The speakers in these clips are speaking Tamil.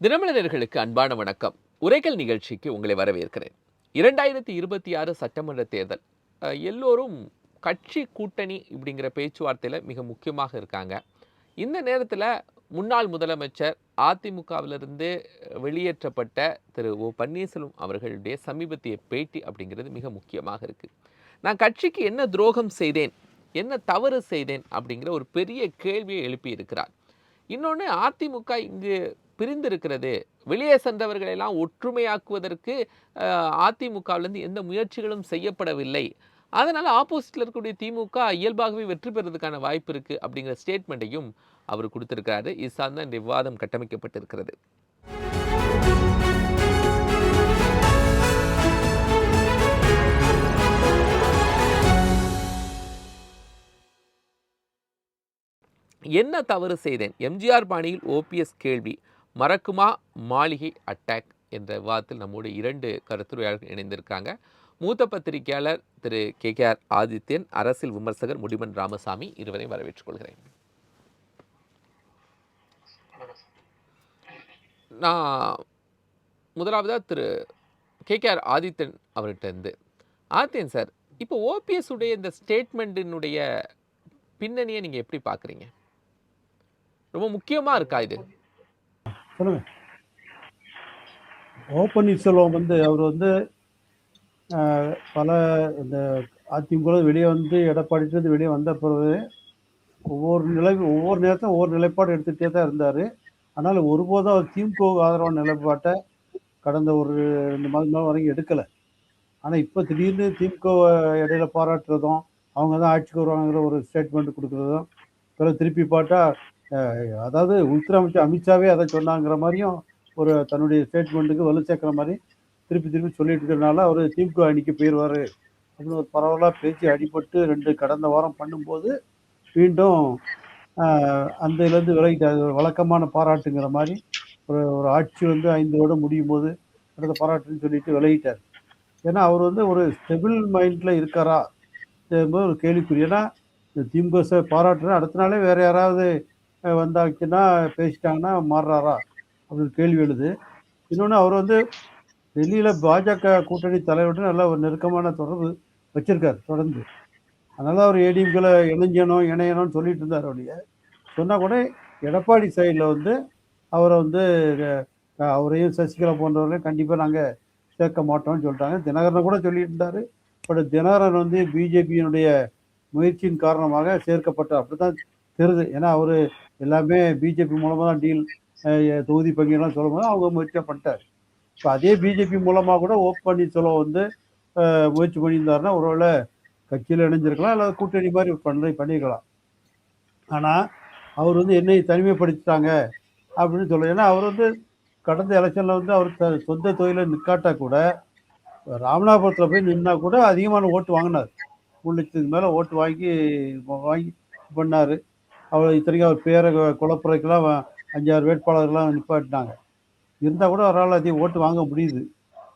தினமலர்களுக்கு அன்பான வணக்கம். உரைகள் நிகழ்ச்சிக்கு உங்களை வரவேற்கிறேன். 2026 சட்டமன்ற தேர்தல். எல்லோரும் கட்சி கூட்டணி இப்படிங்கிற பேச்சுவார்த்தையில மிக முக்கியமாக இருக்காங்க. இந்த நேரத்தில் முன்னாள் முதலமைச்சர் அதிமுகவிலிருந்து வெளியேற்றப்பட்ட திரு ஓ பன்னீர்செல்வம் அவர்களுடைய சமீபத்திய பேட்டி அப்படிங்கிறது மிக முக்கியமாக இருக்கு. நான் கட்சிக்கு என்ன துரோகம் செய்தேன், என்ன தவறு செய்தேன் அப்படிங்கிற ஒரு பெரிய கேள்வியை எழுப்பி இருக்கிறார். இன்னொன்று, அதிமுக இங்கு பிரிந்திருக்கிறது, வெளியே சென்றவர்களை எல்லாம் ஒற்றுமையாக்குவதற்கு அதிமுகவிலிருந்து எந்த முயற்சிகளும் செய்யப்படவில்லை, அதனால ஆப்போசிட்ல இருக்கக்கூடிய திமுக இயல்பாகவே வெற்றி பெறுவதற்கான வாய்ப்பு இருக்கு அப்படிங்கிற ஸ்டேட்மெண்ட்டையும் அவர் கொடுத்திருக்கிறாரு. இது சார்ந்த இந்த விவாதம் கட்டமைக்கப்பட்டிருக்கிறது. என்ன தவறு செய்தேன், எம்ஜிஆர் பாணியில் ஓபிஎஸ் கேள்வி, மறக்குமா மாளிகை அட்டாக் என்ற விவாதத்தில் நம்மோடு இரண்டு கருத்துரையாளர்கள் இணைந்திருக்காங்க. மூத்த பத்திரிகையாளர் திரு KKR ஆதித்யன், அரசியல் விமர்சகர் முடிமன் ராமசாமி, இருவரையும் வரவேற்றுக் கொள்கிறேன். நான் முதலாவதா திரு KKR ஆதித்யன் அவர்கிட்ட இருந்து. ஆதித்யன் சார், இப்போ ஓபிஎஸ் உடைய இந்த ஸ்டேட்மெண்ட்டினுடைய பின்னணியை நீங்க எப்படி பாக்குறீங்க? ரொம்ப முக்கியமா இருக்கா இது? சொல்லுங்க. ஓ பன்னீர்செல்வம் அவர் பல இந்த அதிமுக வெளியே எடப்பாடி வெளியே வந்த பிறகு ஒவ்வொரு நேரத்தில் ஒவ்வொரு நிலைப்பாடு எடுத்துகிட்டே தான் இருந்தார். ஆனால் ஒருபோதும் அவர் திமுக ஆதரவான நிலைப்பாட்டை கடந்த ஒரு 2 மாதம் வரைக்கும் எடுக்கலை. ஆனால் இப்போ திடீர்னு திமுக இடையில பாராட்டுறதும், அவங்க தான் ஆட்சிக்கு வருவாங்கிற ஒரு ஸ்டேட்மெண்ட் கொடுக்குறதும், பிறகு திருப்பி பார்த்தா அதாவது உள்துறை அமைச்சர் அமித்ஷாவே அதை சொன்னாங்கிற மாதிரியும் ஒரு தன்னுடைய ஸ்டேட்மெண்ட்டுக்கு வலு சேர்க்குற மாதிரி திருப்பி சொல்லிட்டு இருக்கிறதுனால அவர் திமுக அணிக்கு போயிடுவார் அப்படின்னு ஒரு பரவலாக பேச்சு அடிபட்டு கடந்த வாரம் பண்ணும்போது மீண்டும் அந்த இதுலேருந்து விலகிட்டார். வழக்கமான பாராட்டுங்கிற மாதிரி ஒரு ஆட்சி 5 வருடம் முடியும் போது அடுத்த பாராட்டுன்னு சொல்லிட்டு விலகிட்டார். ஏன்னா அவர் ஒரு ஸ்டெபிள் மைண்டில் இருக்காரா என்பது ஒரு கேள்விக்குறி. ஏன்னா இந்த திமுக பாராட்டுனா அடுத்த நாளே வேற யாராவது வந்தாச்சுன்னா பேசிட்டாங்கன்னா மாறுறாரா அப்படின்னு கேள்வி எழுது. இன்னொன்று, அவர் டெல்லியில் பாஜக கூட்டணி தலைவர்கிட்ட நல்ல ஒரு நெருக்கமான தொடர்பு வச்சிருக்காரு தொடர்ந்து. அதனால அவர் ஏடிஎம்கில் இணையணும்னு சொல்லிட்டு இருந்தார். அவருடைய சொன்னால் கூட எடப்பாடி சைடில் அவரை அவரையும் சசிகலா போன்றவர்களையும் கண்டிப்பாக நாங்கள் சேர்க்க மாட்டோம்னு சொல்லிட்டாங்க. தினகரனை கூட சொல்லிட்டு இருந்தார். பட் தினகரன் பிஜேபியினுடைய முயற்சியின் காரணமாக சேர்க்கப்பட்டார் அப்படித்தான் தெரியுது. ஏன்னா அவர் எல்லாமே பிஜேபி மூலமாக தான் டீல், தொகுதி பங்கீடுலாம் சொல்லும்போது அவங்க முயற்சியாக பண்ணிட்டார். இப்போ அதே பிஜேபி மூலமாக கூட ஓ பன்னீர்செல்வம் முயற்சி பண்ணியிருந்தாருன்னா ஒருவேளை கட்சியில் இணைஞ்சிருக்கலாம், அல்லது கூட்டணி மாதிரி பண்ணியிருக்கலாம். ஆனால் அவர் என்னை தனிமைப்படுத்திட்டாங்க அப்படின்னு சொல்ல. ஏன்னா அவர் கடந்த எலெக்ஷனில் அவர் சொந்த தொழிலை நிற்காட்டா கூட ராமநாதபுரத்தில் போய் நின்னா கூட அதிகமான ஓட்டு வாங்கினார். 3 லட்சத்துக்கு மேலே ஓட்டு வாங்கி பண்ணார். அவர் இத்தனைக்கும் அவர் பேரை குழப்பறதுக்கெல்லாம் 5-6 வேட்பாளர்கள்லாம் நிப்பாட்டினாங்க. இருந்தால் கூட அவரால் அதிகம் ஓட்டு வாங்க முடியுது.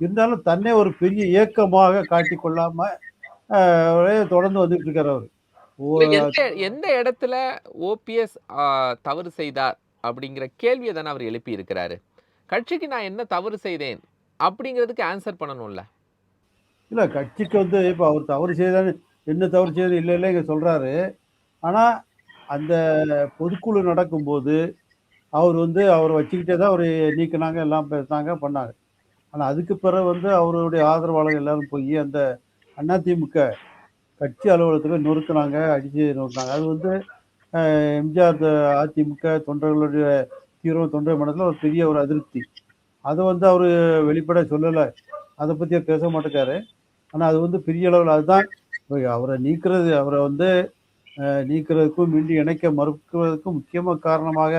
இருந்தாலும் தன்னே ஒரு பெரிய இயக்கமாக காட்டிக்கொள்ளாமல் தொடர்ந்து வந்துட்டு இருக்கார். அவர் எந்த இடத்துல ஓபிஎஸ் தவறு செய்தார் அப்படிங்கிற கேள்வியை தானே அவர் எழுப்பி இருக்கிறாரு. கட்சிக்கு நான் என்ன தவறு செய்தேன் அப்படிங்கிறதுக்கு ஆன்சர் பண்ணணும்ல. இல்லை, கட்சிக்கு இப்போ அவர் தவறு செய்தான்னு என்ன தவறு செய்து இல்லை இங்கே சொல்கிறாரு. ஆனால் அந்த பொதுக்குழு நடக்கும்போது அவர் அவரை வச்சுக்கிட்டே தான் அவர் நீக்கினாங்க, எல்லாம் பேசினாங்க, பண்ணாங்க. ஆனால் அதுக்கு பிறகு அவருடைய ஆதரவாளர்கள் எல்லாரும் போய் அந்த அதிமுக கட்சி அலுவலகத்தில் நொறுக்குனாங்க, அடித்து நொறுக்குனாங்க. அது எம்ஜிஆர் அதிமுக தொண்டர்களுடைய தீவிரம் தொண்டர் மனத்தில் ஒரு பெரிய ஒரு அதிருப்தி. அதை அவர் வெளிப்பட சொல்லலை, அதை பற்றி பேச மாட்டேக்காரு. ஆனால் அது பெரிய அளவில் அதுதான் அவரை நீக்கிறது, அவரை நீக்கிறதுக்கும் மீண்டும் இணைக்க மறுக்கிறதுக்கும் முக்கியமாக காரணமாக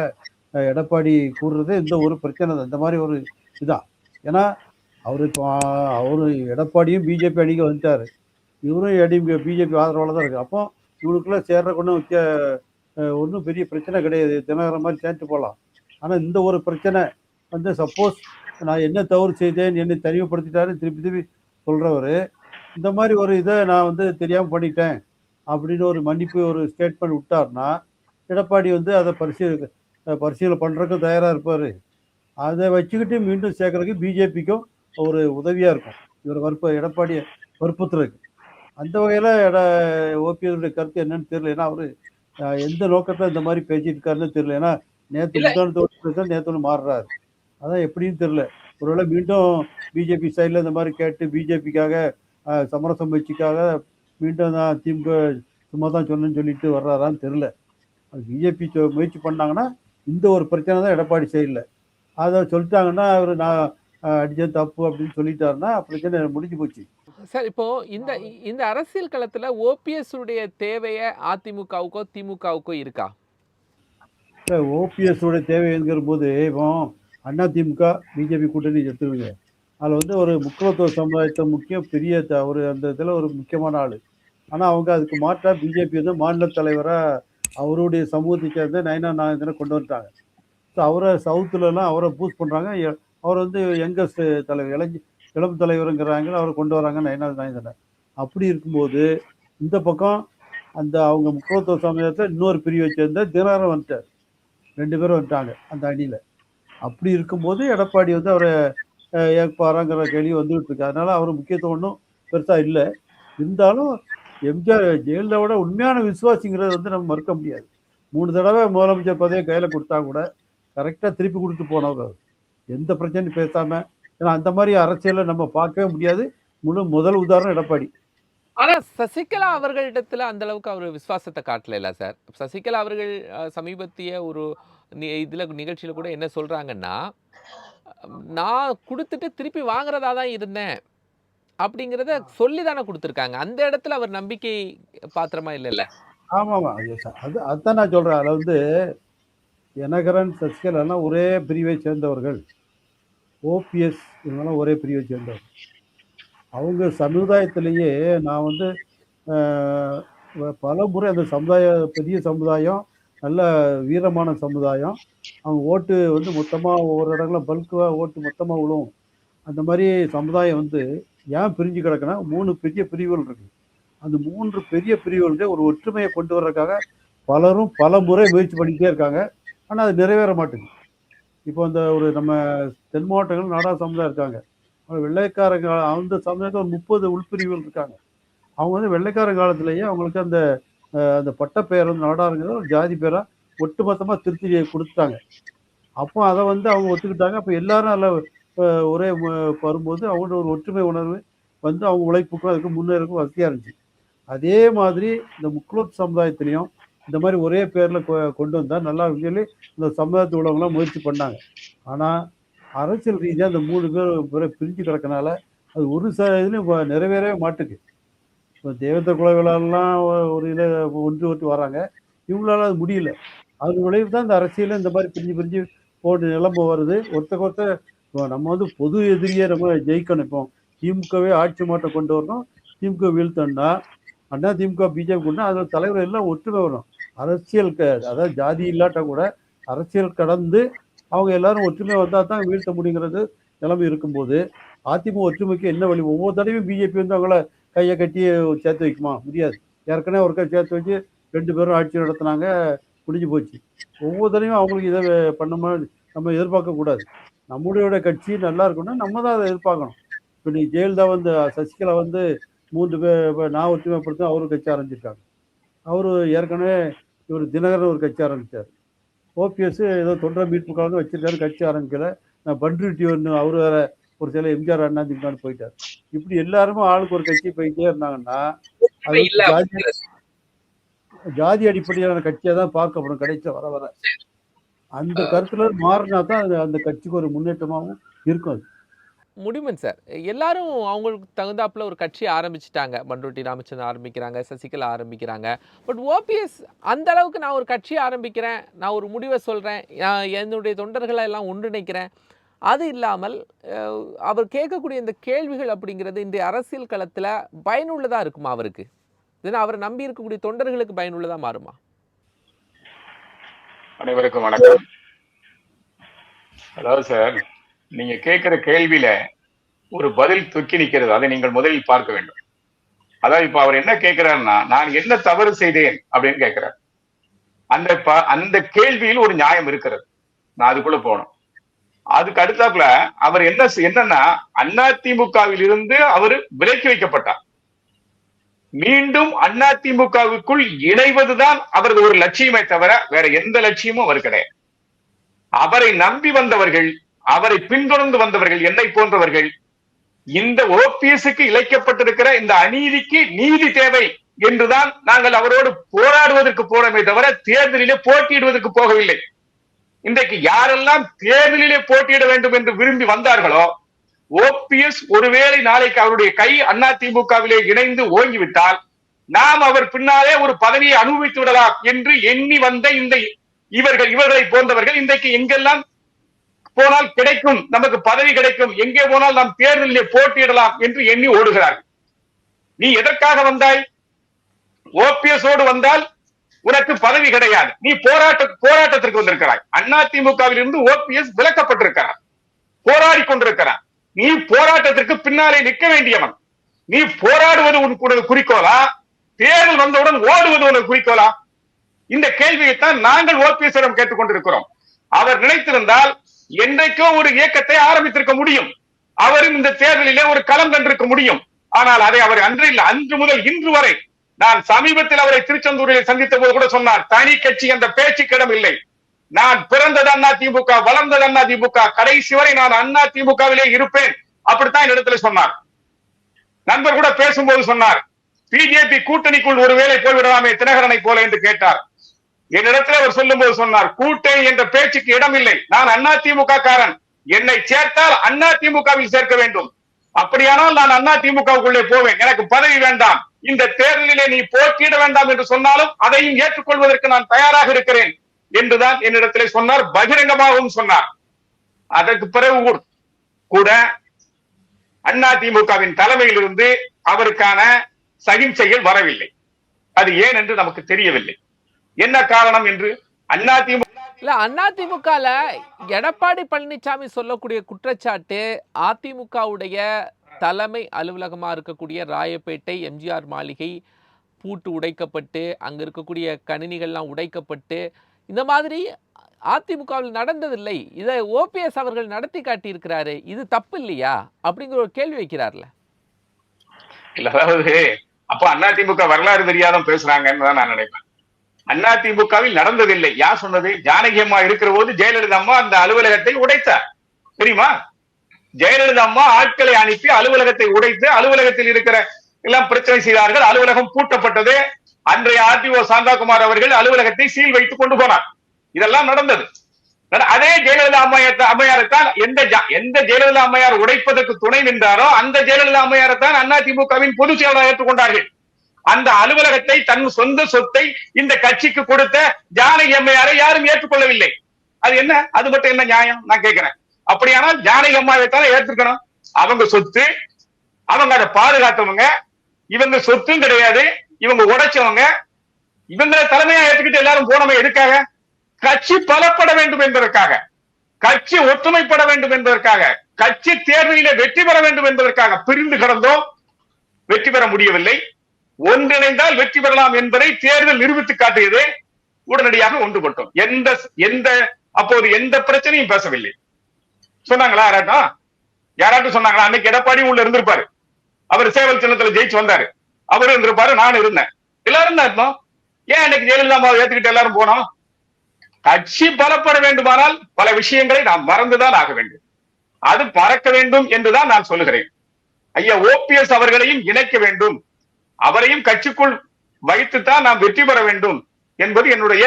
எடப்பாடி கூறுறது இந்த ஒரு பிரச்சனை தான். இந்த மாதிரி ஒரு இதுதான். ஏன்னா அவர் எடப்பாடியும் பிஜேபி அணிக்கு வந்துட்டார், இவரும் பிஜேபி ஆதரவாளர் தான் இருக்குது. அப்போ இவனுக்குள்ளே சேர்றக்கு ஒன்றும் பெரிய பிரச்சனை கிடையாது, தினகரன் மாதிரி சேர்த்து போகலாம். ஆனால் இந்த ஒரு பிரச்சனை சப்போஸ் நான் என்ன தவறு செய்தேன், என்னை தனிமைப்படுத்திட்டாருன்னு திருப்பி சொல்கிறவர் இந்த மாதிரி ஒரு இதை நான் தெரியாமல் பண்ணிட்டேன் அப்படின்னு ஒரு மன்னிப்பு ஒரு ஸ்டேட்மெண்ட் விட்டார்னா எடப்பாடி அதை பரிசீலனை பண்ணுறதுக்கும் தயாராக இருப்பார். அதை வச்சுக்கிட்டு மீண்டும் சேர்க்கறதுக்கு பிஜேபிக்கும் ஒரு உதவியா இருக்கும், இவர் எடப்பாடியை வற்புறுத்துறதுக்கு. அந்த வகையில ஓபிஎஸ் கருத்து என்னன்னு தெரியல. ஏன்னா அவரு எந்த நோக்கத்துல இந்த மாதிரி பேசிட்டு இருக்காருன்னு தெரியல. ஏன்னா நேத்து இல்ல முந்தானத்தோடு நேத்து மாறுறாரு. அதான் எப்படின்னு தெரியல. ஒருவேளை மீண்டும் பிஜேபி சைடில் இந்த மாதிரி கேட்டு பிஜேபிக்காக சமரசம் முயற்சிக்காக மீண்டும் தான் திமுக சும்மா தான் சொன்னேன்னு சொல்லிட்டு வர்றாரான்னு தெரியல. அது பிஜேபி முயற்சி பண்ணாங்கன்னா இந்த ஒரு பிரச்சனை தான் எடப்பாடி சைடில். அதை சொல்லிட்டாங்கன்னா அவர் நான் அடிச்சது தப்பு அப்படின்னு சொல்லிட்டாருன்னா பிரச்சனை முடிஞ்சு போச்சு. சார், இப்போ இந்த இந்த அரசியல் களத்துல ஓபிஎஸ் உடைய தேவைய அதிமுகவுக்கோ திமுகவுக்கோ இருக்கா? ஓபிஎஸ் உடைய தேவைங்கிற போது இப்போ அண்ணா திமுக பிஜேபி கூட்டணி எடுத்துருங்க. அதில் வந்து ஒரு முக்கியத்துவ சமுதாயத்தை பெரிய ஒரு அந்த இதில் ஒரு முக்கியமான ஆள். ஆனால் அவங்க அதுக்கு மாற்றா பிஜேபி வந்து மாநில தலைவராக அவருடைய சமூகத்தை சேர்ந்த நயனா நாகேந்திரனை கொண்டு வந்துட்டாங்க. ஸோ அவரை சவுத்துலலாம் அவரை பூஸ்ட் பண்ணுறாங்க. அவர் வந்து யங்கஸ்ட் தலைவர், இளம் தலைவருங்கிறாங்க, அவரை கொண்டு வராங்க நயனா நாகேந்திரன். அப்படி இருக்கும்போது இந்த பக்கம் அந்த அவங்க முக்கியத்துவ சமுதாயத்தில் இன்னொரு பிரிவை சேர்ந்த தினகரன் வந்துட்டார். 2 பேரும் வந்துட்டாங்க அந்த அணியில். அப்படி இருக்கும்போது எடப்பாடி வந்து அவரை ஏற்பாராங்கிற கேள்வி வந்துகிட்டு இருக்கு. அதனால அவர் முக்கியத்துவம் ஒன்றும் பெருசாக இல்லை. இருந்தாலும் எம்ஜிஆர் ஜெயலலிதாவோட உண்மையான விசுவாசிங்கிறது வந்து நம்ம மறுக்க முடியாது. 3 தடவை முதலமைச்சர் பதவியை கையில் கொடுத்தா கூட கரெக்டாக திருப்பி கொடுத்து போனவர் அவர். எந்த பிரச்சனையும் பேசாமல். ஏன்னா அந்த மாதிரி அரசியலை நம்ம பார்க்கவே முடியாது. முதல் உதாரணம் எடப்பாடி. ஆனா சசிகலா அவர்களிடத்துல அந்த அளவுக்கு அவர் விசுவாசத்தை காட்டல சார். சசிகலா அவர்கள் சமீபத்திய ஒரு இதுல நிகழ்ச்சியில கூட என்ன சொல்றாங்கன்னா, நான் கொடுத்துட்டு திருப்பி வாங்குறதா தான் இருந்தேன் அப்படிங்கிறத சொல்லி தானே கொடுத்துருக்காங்க. அந்த இடத்துல அவர் நம்பிக்கை பாத்திரமா இல்லைல்ல? ஆமாம், அதுதான் நான் சொல்கிறேன். அதில் வந்து தினகரன் சசிகலாலாம் ஒரே பிரிவை சேர்ந்தவர்கள். ஓபிஎஸ் இவங்கெல்லாம் ஒரே பிரிவை சேர்ந்தவர்கள். அவங்க சமுதாயத்திலேயே நான் வந்து பல முறை அந்த பெரிய சமுதாயம், நல்ல வீரமான சமுதாயம். அவங்க ஓட்டு வந்து மொத்தமாக ஒவ்வொரு இடங்களும் பல்காக ஓட்டு மொத்தமாக விழுவும். அந்த மாதிரி சமுதாயம் வந்து ஏன் பிரிஞ்சு கிடக்குன்னா 3 பெரிய பிரிவுகள் இருக்குது. அந்த 3 பெரிய பிரிவுகளுடைய ஒரு ஒற்றுமையை கொண்டு வர்றதுக்காக பலரும் பல முறை முயற்சி பண்ணிக்கிட்டே இருக்காங்க. ஆனால் அது நிறைவேற மாட்டேங்குது. இப்போ அந்த ஒரு நம்ம தென் மாவட்டங்கள் நாடா சமுதாயம் இருக்காங்க. வெள்ளைக்காரங்க அந்த சமுதாயத்தில் ஒரு 30 உள்பிரிவுகள் இருக்காங்க. அவங்க வந்து வெள்ளைக்கார காலத்திலேயே அவங்களுக்கு அந்த அந்த பட்டப்பெயர் வந்து நாடாருங்கிறத ஒரு ஜாதி பேராக ஒட்டுமொத்தமாக திருத்தி கொடுத்துட்டாங்க. அப்போ அதை வந்து அவங்க ஒத்துக்கிட்டாங்க. அப்போ எல்லாரும் அதில் ஒரே வரும்போது அவங்களோட ஒரு ஒற்றுமை உணர்வு வந்து அவங்க உழைப்புக்கும் அதுக்கு முன்னேறக்கும் வசதியாக இருந்துச்சு. அதே மாதிரி இந்த முக்குலத் சமுதாயத்திலையும் இந்த மாதிரி ஒரே பேரில் கொண்டு வந்தால் நல்லா சொல்லி இந்த சமுதாயத்து உள்ளவங்களாம் முயற்சி பண்ணாங்க. ஆனால் அரசியல் ரீதியாக அந்த 3 பேர் பிரிஞ்சு கிடக்கனால அது ஒரு இதுலையும் நிறைவேறவே மாட்டுக்கு. இப்போ தேவேந்திர குலவேளாளர்லாம் ஒரு இதில் ஒன்று வராங்க. இவங்களால அது முடியல. அது விளைவு தான் இந்த அரசியலில் இந்த மாதிரி பிரிஞ்சு பிரிஞ்சு போட்டு நிலம்பு வருது. ஒருத்தர் நம்ம வந்து பொது எதிரியை நம்ம ஜெயிக்கணும். இப்போ திமுகவே ஆட்சி மாற்றம் கொண்டு வரணும், திமுக வீழ்த்தோம்னா அண்ணா திமுக பிஜேபி கொண்டு அதில் தலைவர் எல்லாம் ஒற்றுமை வரும். அரசியல் அதாவது ஜாதி இல்லாட்டா கூட அரசியல் கடந்து அவங்க எல்லாரும் ஒற்றுமை வந்தால் தான் வீழ்த்த முடியுங்கிறது நிலைமை இருக்கும்போது அதிமுக ஒற்றுமைக்கு என்ன வழி? ஒவ்வொரு தடவையும் பிஜேபி வந்து அவங்கள கையை கட்டி சேர்த்து வைக்குமா? முடியாது. ஏற்கனவே ஒரு சேர்த்து வச்சு 2 பேரும் ஆட்சி நடத்தினாங்க, முடிஞ்சு போச்சு. ஒவ்வொரு தடவையும் அவங்களுக்கு இதை பண்ணமா நம்ம எதிர்பார்க்கக்கூடாது. நம்முடைய கட்சி நல்லா இருக்குன்னா நம்ம தான் அதை எதிர்பார்க்கணும். இப்போ நீ ஜெயலலிதா வந்து சசிகலா வந்து 3 பேர் நான் ஒற்றுமைப்படுத்த அவரு கட்சி ஆரம்பிச்சிருக்காங்க. அவரு ஏற்கனவே இவர் தினகரன் ஒரு கட்சி ஆரம்பித்தார். ஓபிஎஸ் ஏதோ தொண்டர் மீட்பு கலந்து வச்சிருக்காரு, கட்சி ஆரம்பிக்கல. நான் பண்ருட்டி ஒன்று அவர் வேற ஒரு சில எம்ஜிஆர் அண்ணா திமுக போயிட்டார். இப்படி எல்லாருமே ஆளுக்கு ஒரு கட்சி போயிட்டே இருந்தாங்கன்னா அது ஜாதி அடிப்படையிலான கட்சியாக தான் பார்க்கப்படும் கடைசியில் வர வர. அந்த கருத்துல மாறினா தான் அந்த கட்சிக்கு ஒரு முன்னேற்றமாகவும் இருக்கும். அது முடிமன் சார், எல்லாரும் அவங்களுக்கு தகுந்தாப்புல ஒரு கட்சி ஆரம்பிச்சுட்டாங்க. பண்ருட்டி ராமச்சந்திரன் ஆரம்பிக்கிறாங்க, சசிகலா ஆரம்பிக்கிறாங்க. பட் ஓபிஎஸ் அந்த அளவுக்கு நான் ஒரு கட்சி ஆரம்பிக்கிறேன், நான் ஒரு முடிவை சொல்கிறேன், என்னுடைய தொண்டர்களை எல்லாம் ஒன்றிணைக்கிறேன், அது இல்லாமல் அவர் கேட்கக்கூடிய இந்த கேள்விகள் அப்படிங்கிறது இந்த அரசியல் களத்தில் பயனுள்ளதாக இருக்குமா அவருக்கு? இதனால் அவரை நம்பி இருக்கக்கூடிய தொண்டர்களுக்கு பயனுள்ளதாக மாறுமா? அனைவருக்கும் வணக்கம். அதாவது சார், நீங்க கேட்கிற கேள்வியில ஒரு பதில் தொக்கி நிற்கிறது. அதை நீங்கள் முதலில் பார்க்க வேண்டும். அதாவது இப்ப அவர் என்ன கேட்கிறாருன்னா, நான் என்ன தவறு செய்தேன் அப்படின்னு கேட்கிறார். அந்த கேள்வியில் ஒரு நியாயம் இருக்கிறது. நான் அதுக்குள்ள போகணும். அதுக்கு அடுத்தாப்புல அவர் என்னன்னா அதிமுகவில் இருந்து அவர் விலக்கி வைக்கப்பட்டார். மீண்டும் அதிமுகவுக்குள் இணைவதுதான் அவரது ஒரு லட்சியமே தவிர வேற எந்த லட்சியமும் அவர் கிடையாது. அவரை நம்பி வந்தவர்கள், அவரை பின்தொடர்ந்து வந்தவர்கள், என்னை போன்றவர்கள் இந்த ஓபிஎஸ்க்கு இழைக்கப்பட்டிருக்கிற இந்த அநீதிக்கு நீதி தேவை என்றுதான் நாங்கள் அவரோடு போராடுவதற்கு போனோமே தவிர தேர்தலிலே போட்டியிடுவதற்கு போகவில்லை. இன்றைக்கு யாரெல்லாம் தேர்தலிலே போட்டியிட வேண்டும் என்று விரும்பி வந்தார்களோ, ஓபிஎஸ் ஒருவேளை நாளைக்கு அவருடைய கை அதிமுகவிலே இணைந்து ஓங்கிவிட்டால் நாம் அவர் பின்னாலே ஒரு பதவியை அனுபவித்து விடலாம் என்று எண்ணி வந்த இந்த இவர்களை போன்றவர்கள் இன்றைக்கு எங்கெல்லாம் போனால் கிடைக்கும், நமக்கு பதவி கிடைக்கும், எங்கே போனால் நாம் தேர்தலிலே போட்டியிடலாம் என்று எண்ணி ஓடுகிறார்கள். நீ எதற்காக வந்தாய்? ஓபிஎஸோடு வந்தால் உனக்கு பதவி கிடையாது. நீ போராட்டத்திற்கு வந்திருக்கிறாய். அதிமுகவில் இருந்து ஓபிஎஸ் விலக்கப்பட்டிருக்கிறார், போராடி கொண்டிருக்கிறார். நீ போராட்டத்திற்கு பின்னாலே நிற்க வேண்டியவன். நீ போராடுவது உனக்கு குறிக்கோளா? தேர்தல் வந்தவுடன் ஓடுவது உனக்கு குறிக்கோளா? இந்த கேள்வியைத்தான் நாங்கள் ஓபிஎஸ் கேட்டுக்கொண்டிருக்கிறோம். அவர் நினைத்திருந்தால் என்றைக்கோ ஒரு இயக்கத்தை ஆரம்பித்திருக்க முடியும். அவரும் இந்த தேர்தலிலே ஒரு களம் கண்டிருக்க முடியும். ஆனால் அதை அவர் அன்று முதல் இன்று வரை, நான் சமீபத்தில் அவரை திருச்செந்தூரில் சந்தித்த போது கூட சொன்னார், தனி கட்சி என்ற பேச்சுக்கு இடம் இல்லை. நான் பிறந்தது அதிமுக, வளர்ந்தது அதிமுக, கடைசி வரை நான் அதிமுகவிலே இருப்பேன். அப்படித்தான் என்னிடத்துல சொன்னார். நண்பர் கூட பேசும்போது சொன்னார், பிஜேபி கூட்டணிக்குள் ஒருவேளை போய்விடலாமே தினகரனை போல என்று கேட்டார். என்னிடத்துல அவர் சொல்லும் போது சொன்னார், கூட்டணி என்ற பேச்சுக்கு இடம் இல்லை. நான் அதிமுக காரன், என்னை சேர்த்தால் அதிமுகவில் சேர்க்க வேண்டும். அப்படியானால் நான் அதிமுகவுக்குள்ளே போவேன், எனக்கு பதவி வேண்டாம், இந்த தேர்தலிலே நீ போட்டியிட வேண்டாம் என்று சொன்னாலும் அதையும் ஏற்றுக்கொள்வதற்கு நான் தயாராக இருக்கிறேன் என்றுதான் என்னிடத்திலே சொன்னார். பகிரங்கமாகவும் சொன்னார். அதற்கு பிறகு கூட அதிமுகவின் தலைமையில் இருந்து அவருக்கான சகிச்சைகள் வரவில்லை. அது ஏன் என்று நமக்கு தெரியவில்லை. என்ன காரணம் என்று அதிமுகல எடப்பாடி பழனிசாமி சொல்லக்கூடிய குற்றச்சாட்டு, அதிமுகவுடைய தலைமை அலுவலகமா இருக்கக்கூடிய ராயப்பேட்டை எம்ஜிஆர் மாளிகை பூட்டு உடைக்கப்பட்டு, அங்க இருக்கக்கூடிய கணினிகள்லாம் உடைக்கப்பட்டு, இந்த மாதிரி அதிமுகவில் நடந்ததில்லை, இதை ஓபிஎஸ் அவர்கள் நடத்தி காட்டியிருக்கிறாரு, இது தப்பு இல்லையா அப்படிங்கிற ஒரு கேள்வி வைக்கிறார்ல. இல்ல, அதாவது அப்ப அதிமுக வரலாறு தெரியாத பேசுறாங்கன்னு தான் நான் நினைப்பேன். அதிமுகவில் நடந்ததில்லை. யார் சொன்னது? ஜானகி அம்மா இருக்கிற போது ஜெயலலிதா அம்மா அந்த அலுவலகத்தை உடைத்தார், தெரியுமா? ஜெயலலிதா அம்மா ஆட்களை அனுப்பி அலுவலகத்தை உடைத்து அலுவலகத்தில் இருக்கிற எல்லாம் பிரச்சனை செய்தார்கள். அலுவலகம் பூட்டப்பட்டது. அன்றைய ஆர்டிஓ சாந்தாகுமார் அவர்கள் அலுவலகத்தை சீல் வைத்துக் கொண்டு போனார். இதெல்லாம் நடந்தது. அதே ஜெயலலிதா அம்மையாரைத்தான் எந்த ஜெயலலிதா அம்மையார் உடைப்பதற்கு துணை நின்றாரோ அந்த ஜெயலலிதா அம்மையாரைத்தான் அதிமுகவின் பொதுச் செயலாளர் ஏற்றுக்கொண்டார்கள். அந்த அலுவலகத்தை தன் சொந்த சொத்தை இந்த கட்சிக்கு கொடுத்த ஜானகி அம்மையாரை யாரும் ஏற்றுக்கொள்ளவில்லை. அது என்ன? அது மட்டும் என்ன நியாயம் நான் கேட்கிறேன். அப்படியானால் ஜானகி அம்மாவைத்தான் ஏற்றுக்கணும். அவங்க சொத்து, அவங்க அதை பாதுகாத்தவங்க, இவங்க சொத்தும் கிடையாது, இவங்க உடைச்சவங்க, இவங்களை தலைமையா ஏற்றுக்கிட்டு எல்லாரும் போனவங்க எதுக்காக? கட்சி பலப்பட வேண்டும் என்பதற்காக, கட்சி ஒற்றுமைப்பட வேண்டும் என்பதற்காக, கட்சி தேர்தலிலே வெற்றி பெற வேண்டும் என்பதற்காக. பிரிந்து கிடந்தோம், வெற்றி பெற முடியவில்லை. ஒன்றிணைந்தால் வெற்றி பெறலாம் என்பதை தேர்தல் நிரூபித்து காட்டியது. உடனடியாக ஒன்றுபட்டோம். அப்போது எந்த பிரச்சனையும் பேசவில்லை. சொன்னாங்களா? யாராட்டும் சொன்னாங்களா? அன்னைக்கு எடப்பாடி உள்ள இருந்திருப்பாரு, அவர் சேவல் சின்னத்துல ஜெயிச்சு வந்தாரு, அவரும் இருந்திருப்பாரு, நானும் இருந்தேன், எல்லாரும் தான் இருந்தோம். ஏன் அன்னைக்கு ஜெயலலிதா ஏத்துக்கிட்டு எல்லாரும் போனோம்? கட்சி பலப்பட வேண்டுமானால் பல விஷயங்களை நாம் மறந்துதான் ஆக வேண்டும். அது பறக்க வேண்டும் என்றுதான் நான் சொல்லுகிறேன். ஐயா ஓபிஎஸ் அவர்களையும் இணைக்க வேண்டும், அவரையும் கட்சிக்குள் வைத்துத்தான் நாம் வெற்றி பெற வேண்டும் என்பது என்னுடைய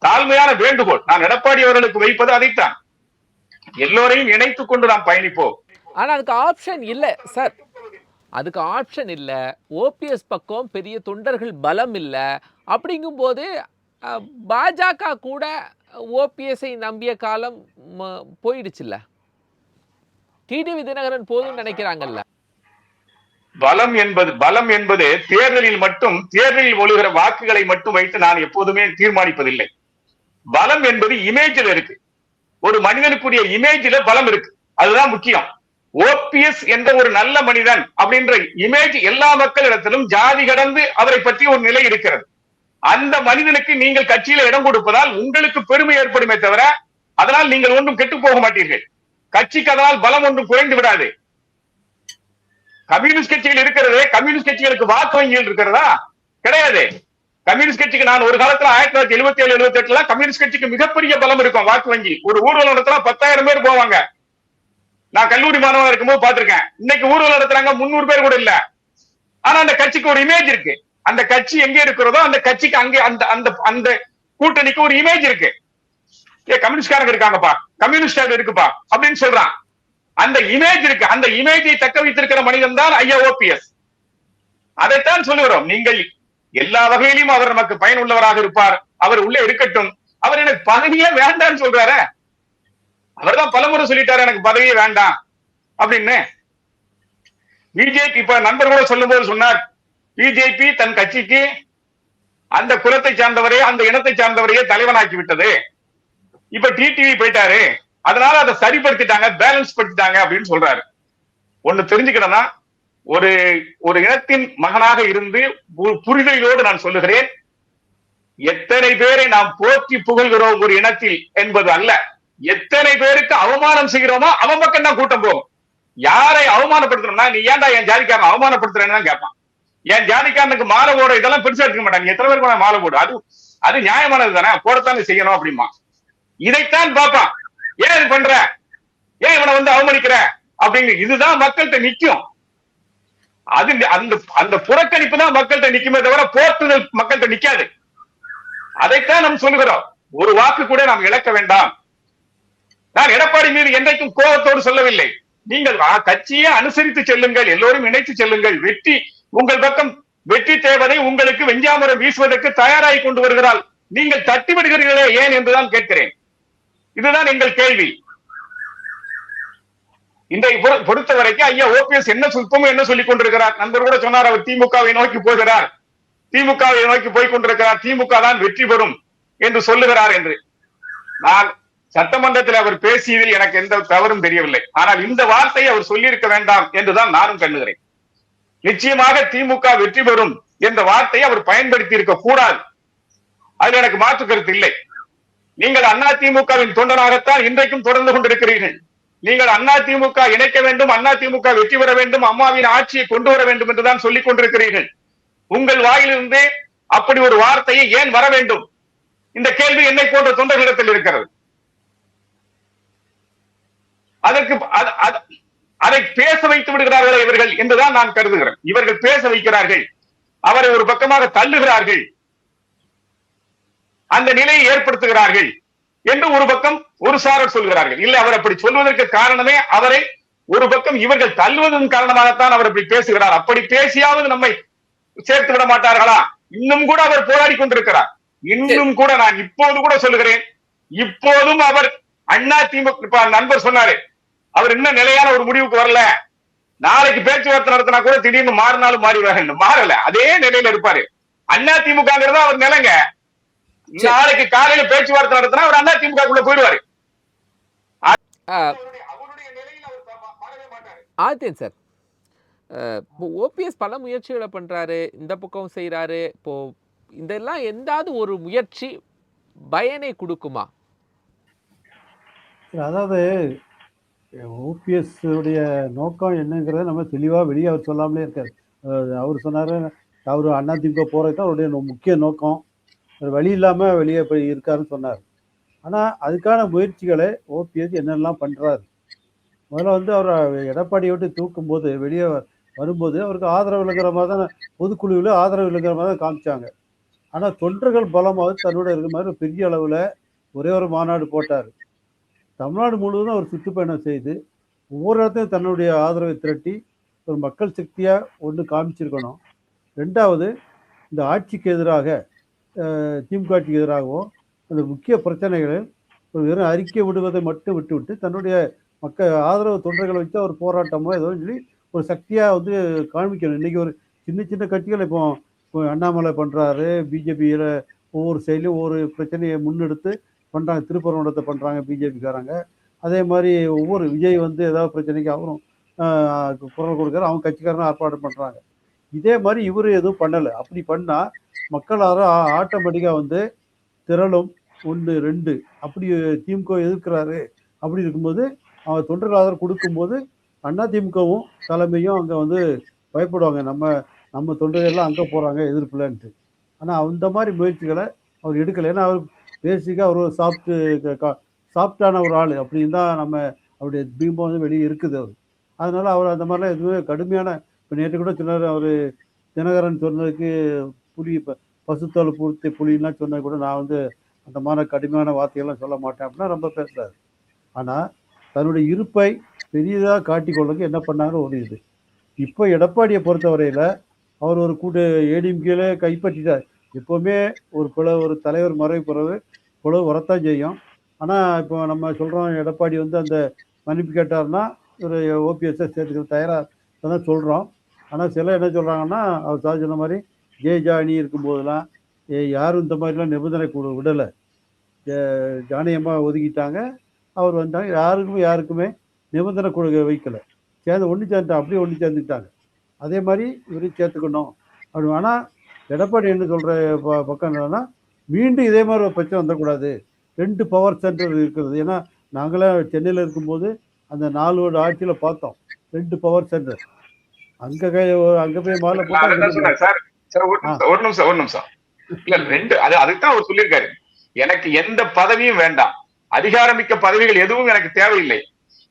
தாழ்மையான வேண்டுகோள். நான் எடப்பாடி அவர்களுக்கு வைப்பது அதைத்தான். எல்லோரையும் இணைத்துக் கொண்டு நாம் பயணிப்போம். ஆனா அதுக்கு ஆப்ஷன் இல்ல சார், அதுக்கு ஆப்ஷன் இல்ல. ஓபிஎஸ் பக்கம் பெரிய தொண்டர்கள் பலம் இல்ல. அப்படிங்கும் போது பாஜக கூட ஓபிஎஸ்ஐ நம்பிய காலம் போயிடுச்சுல்ல. டிடிவி தினகரன் போதும் நினைக்கிறாங்கல்ல. பலம் என்பது தேர்தலில் ஒழுகிற வாக்குகளை மட்டும் வைத்து நான் எப்போதுமே தீர்மானிப்பதில்லை. பலம் என்பது இமேஜில் இருக்கு. ஒரு மனிதனுக்குரிய இமேஜில பலம் இருக்கு, அதுதான் முக்கியம். ஓபிஎஸ் என்ற ஒரு நல்ல மனிதன் அப்படின்ற இமேஜ் எல்லா மக்களிடத்திலும் ஜாதி கடந்து அவரை பற்றி ஒரு நிலை இருக்கிறது. அந்த மனிதனுக்கு நீங்கள் கட்சியில இடம் கொடுப்பதால் உங்களுக்கு பெருமை ஏற்படுமே தவிர அதனால் நீங்கள் ஒன்றும் கெட்டு போக மாட்டீர்கள். கட்சிக்கு அதனால் பலம் ஒன்றும் குறைந்து விடாது. கம்யூனிஸ்ட் கட்சிகள் இருக்கிறது, கம்யூனிஸ்ட் கட்சிகளுக்கு வாக்கு வங்கிகள் இருக்கிறதா? கிடையாது. கம்யூனிஸ்ட் கட்சிக்கு நான் ஒரு காலத்துல 1977-78 கம்யூனிஸ்ட் கட்சிக்கு மிகப்பெரிய பலம் இருக்கும் வாக்கு வங்கி. ஒரு ஊர்வலம் நடத்தினா 10,000 பேர் போவாங்க. நான் கல்லூரி மாணவன் இருக்கும்போது பார்த்திருக்கேன். இன்னைக்கு ஊர்வலம் நடத்துறாங்க 300 பேர் கூட இல்ல. ஆனா அந்த கட்சிக்கு ஒரு இமேஜ் இருக்கு. அந்த கட்சி எங்க இருக்கிறதோ அந்த கட்சிக்கு அங்கே அந்த அந்த அந்த கூட்டணிக்கு ஒரு இமேஜ் இருக்கு. கம்யூனிஸ்ட்காரங்க இருக்காங்கப்பா, கம்யூனிஸ்ட் இருக்குப்பா அப்படின்னு சொல்றான். அந்த இமேஜ் இருக்கு. அந்த இமேஜை தக்க வைத்திருக்கிற மனிதன் தான் ஐயா ஓபிஎஸ். அதைத்தான் சொல்லுகிறோம். நீங்கள் எல்லா வகையிலும் அவர் நமக்கு பயனுள்ளவராக இருப்பார், அவர் உள்ளே இருக்கட்டும். அவர் எனக்கு பதவியே வேண்டாம்னு சொல்றாரு. அவர் தான் பலமுறை சொல்லிட்டாரு எனக்கு பதவியே வேண்டாம் அப்படின்னு. பிஜேபி இப்ப நண்பர் கூட சொல்லும் போது சொன்னார், பிஜேபி தன் கட்சிக்கு அந்த குலத்தை சார்ந்தவரே அந்த இனத்தை சார்ந்தவரையே தலைவனாக்கி விட்டது. இப்ப டிடிவி போயிட்டாரு, அதனால அதை சரிப்படுத்திட்டாங்க, பேலன்ஸ் படுத்திட்டாங்க அப்படின்னு சொல்றாரு. ஒண்ணு தெரிஞ்சுக்கணும்னா, ஒரு ஒரு இனத்தின் மகனாக இருந்து புரிதலோடு நான் சொல்லுகிறேன், எத்தனை பேரை நாம் போற்றி புகழ்கிறோம் ஒரு இனத்தில் என்பது அல்ல, எத்தனை பேருக்கு அவமானம் செய்கிறோமோ அவன் பக்கம் தான் கூட்டம் போகும். யாரை அவமானப்படுத்தணும்னா, நீ ஏன்டா என் ஜாதிக்காரன் அவமானப்படுத்துறேன்னு தான் கேட்பான். என் ஜாதிக்காரனுக்கு மாலை போட இதெல்லாம் பெருசா எடுக்க மாட்டாங்க. எத்தனை பேருக்கு மாலை போடு, அது நியாயமானது தானே, போடத்தானே செய்யணும் அப்படிமா. இதைத்தான் பார்ப்பான். ஏன் இது பண்ற, ஏன் இவனை வந்து அவமதிக்கிற அப்படிங்கிற இதுதான் மக்கள்கிட்ட நிக்கும். அது அந்த அந்த புறக்கணிப்பு தான் மக்கள்கிட்ட நிக்குமே தவிர போற்றுதல் மக்கள்கிட்ட நிக்காது. அதைத்தான் நாம் சொல்லுகிறோம். ஒரு வாக்கு கூட நாம் இழக்க வேண்டாம். நான் எடப்பாடி மீது என்றைக்கும் கோபத்தோடு சொல்லவில்லை. நீங்கள் கட்சியை அனுசரித்து செல்லுங்கள், எல்லோரும் இணைத்து செல்லுங்கள். வெற்றி உங்கள் பக்கம், வெற்றி தேவதை உங்களுக்கு வெஞ்சாமரம் வீசுவதற்கு தயாராகி கொண்டு வருகிறாள். நீங்கள் தட்டி விடுகிறீர்களே ஏன் என்றுதான் கேட்கிறேன். இதுதான் எங்கள் கேள்வி. இதை பொறுத்த வரைக்கும் ஐயா ஓபிஎஸ் என்ன சுத்தமும் என்ன சொல்லிக் கொண்டிருக்கிறார். நண்பர் கூட சொன்னார், அவர் திமுகவை நோக்கி போகிறார், திமுகவை நோக்கி போய் கொண்டிருக்கிறார், திமுக தான் வெற்றி பெறும் என்று சொல்லுகிறார் என்று. நான் சட்டமன்றத்தில் அவர் பேசியதில் எனக்கு எந்த தவறும் தெரியவில்லை. ஆனால் இந்த வார்த்தையை அவர் சொல்லியிருக்க வேண்டாம் என்றுதான் நானும் கண்ணுகிறேன். நிச்சயமாக திமுக வெற்றி பெறும் என்ற வார்த்தையை அவர் பயன்படுத்தி இருக்க கூடாது. அதில் எனக்கு மாற்று கருத்து இல்லை. நீங்கள் அதிமுகவின் தொண்டனாகத்தான் இன்றைக்கும் தொடர்ந்து கொண்டிருக்கிறீர்கள். நீங்கள் அதிமுக இணைக்க வேண்டும், அதிமுக வெற்றி பெற வேண்டும், அம்மாவின் ஆட்சியை கொண்டு வர வேண்டும் என்றுதான் சொல்லிக் கொண்டிருக்கிறீர்கள். உங்கள் வாயிலிருந்து அப்படி ஒரு வார்த்தையை ஏன் வர வேண்டும்? இந்த கேள்வி என்னை போன்ற தொண்டர்களிடத்தில் இருக்கிறது. அதற்கு அதை பேச வைத்து விடுகிறார்கள் இவர்கள் என்றுதான் நான் கருதுகிறேன். இவர்கள் பேச வைக்கிறார்கள், அவரை ஒரு பக்கமாக தள்ளுகிறார்கள், அந்த நிலையை ஏற்படுத்துகிறார்கள் என்று ஒரு பக்கம் ஒரு சாரர் சொல்கிறார்கள். இல்லை, அவர் அப்படி சொல்வதற்கு காரணமே அவரை ஒரு பக்கம் இவர்கள் தள்ளுவதன் காரணமாகத்தான் அவர் அப்படி பேசுகிறார். அப்படி பேசியாவது நம்மை சேர்த்து விட மாட்டார்களா? இன்னும் கூட அவர் போராடி கொண்டிருக்கிறார். இன்னும் கூட நான் இப்போது கூட சொல்லுகிறேன், இப்போதும் அவர் அதிமுக நண்பர் சொன்னாரு, அவர் இன்னும் நிலையான ஒரு முடிவுக்கு வரல, நாளைக்கு பேச்சுவார்த்தை நடத்தினா கூட திடீர்னு மாறினாலும் மாறிடுவாங்க. மாறல, அதே நிலையில இருப்பாரு. அதிமுகங்கிறதா அவர் நிலைங்க. நாளைக்கு காலையில பேச்சுவார்த்தை நடத்தினா அவர் அதிமுகக்குள்ள போயிடுவாரு. ஆதித்யன் சார், ஓபிஎஸ் பல முயற்சிகளை பண்றாரு, இந்த பக்கம் செய்யறாரு. இப்போ இதெல்லாம் எந்தாவது ஒரு முயற்சி பயனை கொடுக்குமா? அதாவது ஓபிஎஸ் உடைய நோக்கம் என்னங்கிறத நம்ம தெளிவாக வெளியே அவர் சொல்லாமலே இருக்காரு. அவர் சொன்னார், அவர் அதிமுக போகிறது தான் அவருடைய முக்கிய நோக்கம், வழி இல்லாமல் வெளியே போய் இருக்காருன்னு சொன்னார். ஆனால் அதுக்கான முயற்சிகளை ஓபிஎஸ் என்னெல்லாம் பண்ணுறாரு. முதல்ல வந்து அவர் எடப்பாடியை விட்டு தூக்கும்போது, வெளியே வரும்போது அவருக்கு ஆதரவு இல்லைங்கிற மாதிரி தான், பொதுக்குழுவில் ஆதரவு இல்லைங்கிற மாதிரி தான் காமிச்சாங்க. ஆனால் தொண்டர்கள் பலமாக தன்னோட இருக்கிற மாதிரி பெரிய அளவில் ஒரே ஒரு மாநாடு போட்டார். தமிழ்நாடு முழுவதும் அவர் சுற்றுப்பயணம் செய்து ஒவ்வொரு இடத்தையும் தன்னுடைய ஆதரவை திரட்டி ஒரு மக்கள் சக்தியாக ஒன்று காமிச்சிருக்கணும். ரெண்டாவது, இந்த ஆட்சிக்கு எதிராக, திமுக ஆட்சிக்கு எதிராகவும் அந்த முக்கிய பிரச்சனைகளை ஒரு வெறும் அறிக்கை விடுவதை மட்டும் விட்டுவிட்டு தன்னுடைய ஆதரவு தொண்டர்களை வச்சு அவர் போராட்டமோ ஏதோ சொல்லி ஒரு சக்தியாக வந்து காமிக்கணும். இன்றைக்கி ஒரு சின்ன சின்ன கட்சிகள் இப்போ அண்ணாமலை பண்ணுறாரு, பிஜேபியில் ஒவ்வொரு செயலையும் ஒவ்வொரு பிரச்சனையை முன்னெடுத்து பண்ணுறாங்க. திருப்பரங்குன்றத்தை பண்ணுறாங்க பிஜேபிக்காரங்க. அதே மாதிரி ஒவ்வொரு விஜய் வந்து ஏதாவது பிரச்சனைக்கு அவரும் குரல் கொடுக்குறாரு, அவங்க கட்சிக்காரங்க ஆர்ப்பாட்டம் பண்ணுறாங்க. இதே மாதிரி இவர் எதுவும் பண்ணலை. அப்படி பண்ணால் மக்கள் ஆட்டோமேட்டிக்காக வந்து திரளும். 1, 2 அப்படி திமுக எதிர்க்கிறாரு. அப்படி இருக்கும்போது அவன் தொண்டர்கள் ஆதரவு கொடுக்கும்போது அதிமுகவும் தலைமையும் அங்கே வந்து பயப்படுவாங்க, நம்ம தொண்டர்கள் எல்லாம் அங்கே போகிறாங்க எதிர்ப்புலன்ட்டு. ஆனால் அந்த மாதிரி முயற்சிகளை அவர் எடுக்கலை. ஏன்னா அவர் பேசிக்காக அவர் சாஃப்டான ஒரு ஆள் அப்படின்னு தான் நம்ம அவருடைய பிம்பம் வந்து வெளியே இருக்குது அவர். அதனால அவர் அந்த மாதிரிலாம் எதுவுமே கடுமையான, இப்போ நேற்று கூட சொன்னார் அவர், தினகரன் சொன்னதுக்கு புலி பசுத்தோல் பூர்த்தி புலிலாம் சொன்னது கூட நான் வந்து அந்த மாதிரி கடுமையான வார்த்தைகள்லாம் சொல்ல மாட்டேன் அப்படின்னா ரொம்ப பேசுறாரு. ஆனால் தன்னுடைய இருப்பை பெரியதாக காட்டிக்கொள்றதுக்கு என்ன பண்ணாங்கன்னு ஒரு இது. இப்போ எடப்பாடியை பொறுத்தவரையில் அவர் ஒரு ஏடிஎம்கேல கைப்பற்றிட்டார். எப்போவுமே ஒரு தலைவர் மறைவு பிறகு பிளவு வரத்தான் செய்யும். ஆனால் இப்போ நம்ம சொல்கிறோம் எடப்பாடி வந்து அந்த மன்னிப்பு கேட்டார்னா ஒரு ஓபிஎஸ்ஸை சேர்த்துக்க தயாராக தான் சொல்கிறோம். ஆனால் சில என்ன சொல்கிறாங்கன்னா, அவர் சார் சொன்ன மாதிரி ஜெயஜா அணி இருக்கும்போதெல்லாம் யாரும் இந்த மாதிரிலாம் நிபந்தனை விடலை, ஜானகியம்மா ஒதுக்கிட்டாங்க, அவர் வந்தாங்க, யாருக்குமே நிபந்தனை வைக்கலை, ஒன்று சேர்ந்துட்டாங்க, அப்படியே ஒன்று சேர்ந்துக்கிட்டாங்க. அதே மாதிரி இவரையும் சேர்த்துக்கணும் அப்படி. ஆனால் எடப்பாடி என்ன சொல்கிற பக்கம் என்னன்னா, மீண்டும் இதே மாதிரி ஒரு பிரச்சனை வந்துடக்கூடாது, 2 பவர் சென்டர் இருக்கிறது. ஏன்னா நாங்களாம் சென்னையில் இருக்கும்போது அந்த 4 வருட ஆட்சியில் பார்த்தோம் 2 பவர் சென்டர். அங்கே போய் மாலை போட்டு ஒரு நிமிஷம் இல்ல 2 அதுதான் அவர் சொல்லியிருக்காரு, எனக்கு எந்த பதவியும் வேண்டாம், அதிகாரமிக்க பதவிகள் எதுவும் எனக்கு தேவையில்லை,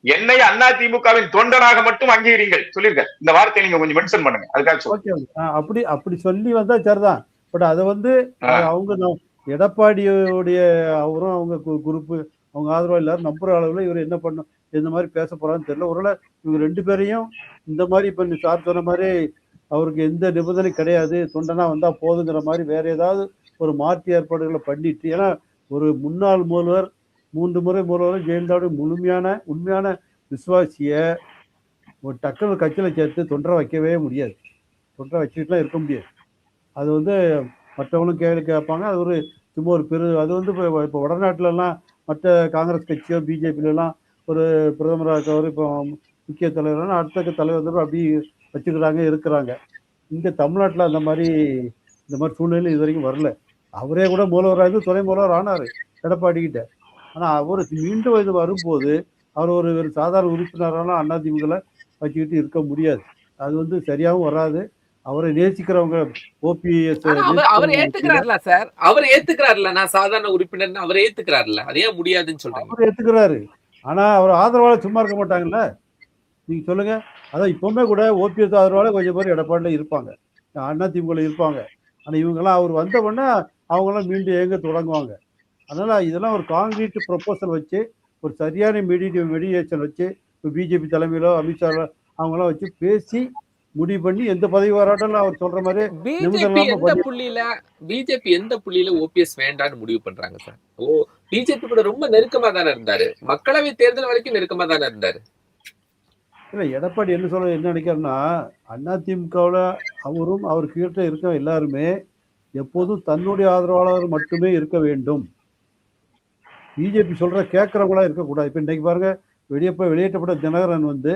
என்னை அதிமுகவின் தொண்டனாக மட்டும் அங்கீகரிங்கள் சொல்லியிருக்காரு. இந்த வார்த்தையை நீங்க கொஞ்சம் மென்ஷன் பண்ணுங்க. அதுக்காக அப்படி சொல்லி வந்தா சரிதான். பட் அதை வந்து அவங்க எடப்பாடியோடைய அவரும் அவங்க குரூப்பு அவங்க ஆதரவா எல்லாரும் நம்புற அளவுல இவர் என்ன பண்ணும், இந்த மாதிரி பேச போறான்னு தெரியல. ஒருவேளை இவங்க 2 பேரையும் இந்த மாதிரி இப்ப சார் சொன்ன மாதிரி அவருக்கு எந்த நிபந்தனை கிடையாது, தொண்டனா வந்தா போதுங்கிற மாதிரி வேற ஏதாவது ஒரு மாற்று ஏற்பாடுகளை பண்ணிட்டு, ஏன்னா ஒரு முன்னாள் முதல்வர் 3 முறை முதல்வர் ஜெயலலிதாவுடைய உண்மையான விசுவாசிய ஒரு டக்குனு கட்சியில சேர்த்து தொண்டரை வைக்கவே முடியாது, தொண்டரை வச்சுக்கிட்டுலாம் இருக்க முடியாது. அது வந்து மற்றவங்களும் கேட்பாங்க, அது ஒரு சும்மா ஒரு அது வந்து இப்போ வடநாட்டிலலாம் மற்ற காங்கிரஸ் கட்சியோ பிஜேபியிலலாம் ஒரு பிரதமராக இருக்கவர், இப்போ முக்கிய தலைவர்னா அடுத்த தலைவர் அப்படி வச்சுக்கிறாங்க இருக்கிறாங்க. இங்கே தமிழ்நாட்டில் இந்த மாதிரி சூழ்நிலை இது வரைக்கும் வரல. அவரே கூட முதல்வராக இருந்து துணை முதல்வர் ஆனார் எடப்பாடிக்கிட்ட. ஆனால் அவர் மீண்டும் இது வரும்போது அவர் ஒரு சாதாரண உறுப்பினரான அதிமுக வச்சுக்கிட்டு இருக்க முடியாது, அது வந்து சரியாகவும் வராது. அவரை நேசிக்கிறவங்க ஓபிஎஸ் அவர் ஏத்துக்கிறாருல சார், அவர் ஏத்துக்கிறாருல, நான் சாதாரண உறுப்பினர் அவர் ஏத்துக்கிறாருல, அதே முடியாதுன்னு சொல்றாங்க. அவர் ஏத்துக்கிறாரு, ஆனா அவர் ஆதரவாளர் சும்மா இருக்க மாட்டாங்கல்ல, நீங்க சொல்லுங்க. அதான் இப்பவுமே கூட ஓபிஎஸ் ஆதரவாளர் கொஞ்சம் பேர் எடப்பாடியில் இருப்பாங்க, அதிமுக இருப்பாங்க. ஆனா இவங்கெல்லாம் அவர் வந்த உடனே அவங்களாம் மீண்டும் இயங்க தொடங்குவாங்க. அதனால இதெல்லாம் ஒரு காங்கிரீட் ப்ரொபோசல் வச்சு ஒரு சரியான மெடியேஷன் வச்சு பிஜேபி தலைமையிலோ அமித்ஷாவோ அவங்களாம் வச்சு பேசி முடிவு பண்ணி எந்த பதவி வராட்டும் அவர் சொல்ற மாதிரி பிஜேபி எந்த புள்ளியில ஓபிஎஸ் வேண்டான்னு முடிவு பண்றாங்க சார்? பிஜேபி கூட ரொம்ப நெருக்கமா தானே இருந்தாரு, மக்களவை தேர்தல் வரைக்கும் நெருக்கமா தானே இருந்தாரு. இல்ல எடப்பாடி என்ன நினைக்கிறேன்னா, அதிமுகவுல அவரும் அவர் கிட்ட இருக்க எல்லாருமே எப்போதும் தன்னுடைய ஆதரவாளர் மட்டுமே இருக்க வேண்டும், பிஜேபி சொல்ற கேட்கறவங்களா இருக்கக்கூடாது. இப்ப இன்னைக்கு பாருங்க, வெளியேற்றப்பட்ட தினகரன் வந்து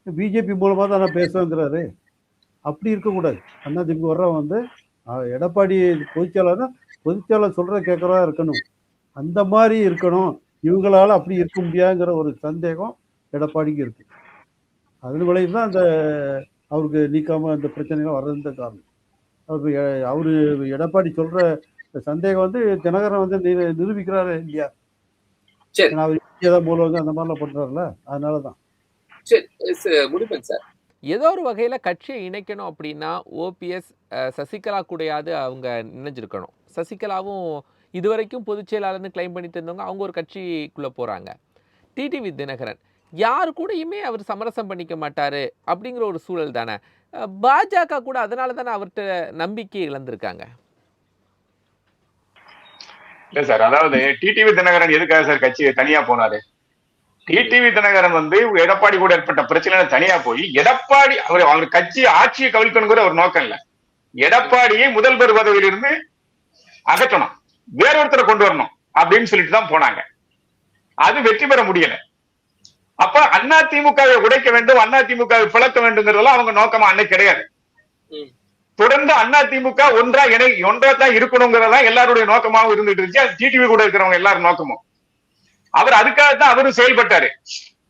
பிஜேபி மூலமா தான் நான் பேசுவேங்கிறாரு. அப்படி இருக்கக்கூடாது. அதிமுக வர்றவன் வந்து எடப்பாடி பொதுச்செயலாளர் சொல்ற கேட்கறதா இருக்கணும், அந்த மாதிரி இருக்கணும். இவங்களால அப்படி இருக்க முடியாதுங்கிற ஒரு சந்தேகம் எடப்பாடிக்கு இருக்கு. அதன் விளைவு தான் அந்த அவருக்கு நீக்காம அந்த பிரச்சனைகள் வர்றது காரணம். அவரு எடப்பாடி சொல்ற சந்தேகம் வந்து தினகரன் வந்து நிரூபிக்கிறாரு இல்லையா? அவர் ஏதாவது மூலம் வந்து அந்த மாதிரிலாம் பண்றாருல, அதனாலதான். ஏதோ ஒரு வகையில கட்சியை இணைக்கணும் அப்படின்னா ஓபிஎஸ் சசிகலா கூடயாவது அவங்க இணைஞ்சிருக்கணும். சசிகலாவும் இதுவரைக்கும் பொதுச் செயலாளர்னு கிளைம் பண்ணிட்டு இருந்தவங்க அவங்க ஒரு கட்சிக்குள்ள போறாங்க. டிடிவி தினகரன் யாரு கூடயுமே அவர் சமரசம் பண்ணிக்க மாட்டாரு அப்படிங்கிற ஒரு சூழல் தானே. பாஜக கூட அதனால தானே அவர்கிட்ட நம்பிக்கை இழந்திருக்காங்க. இல்ல சார், அதாவது டிடிவி தினகரன் எதுக்காக சார் கட்சி தனியா போனாரு? டிடிவி தினகரன் வந்து எடப்பாடி கூட ஏற்பட்ட பிரச்சனை தனியா போய் எடப்பாடி அவர் கட்சி ஆட்சியை கவிழ்க்கணுங்கிற ஒரு நோக்கம் இல்ல, எடப்பாடியை முதல்வர் பதவியிலிருந்து அகற்றணும், வேறொருத்தரை கொண்டு வரணும் அப்படின்னு சொல்லிட்டு தான் போனாங்க. அது வெற்றி பெற முடியல. அப்ப அதிமுகவை உடைக்க வேண்டும், அதிமுகவை பிளக்க வேண்டும்ங்கிறதெல்லாம் அவங்க நோக்கமா அன்னைக்கு கிடையாது. தொடர்ந்து அதிமுக ஒன்றா தான் இருக்கணுங்கிறதா எல்லாருடைய நோக்கமாகவும் இருந்துட்டு இருந்துச்சு. டிடிவி கூட இருக்கிறவங்க எல்லாரும் நோக்கமும். அவர் அதுக்காகத்தான் அவரும் செயல்பட்டாரு.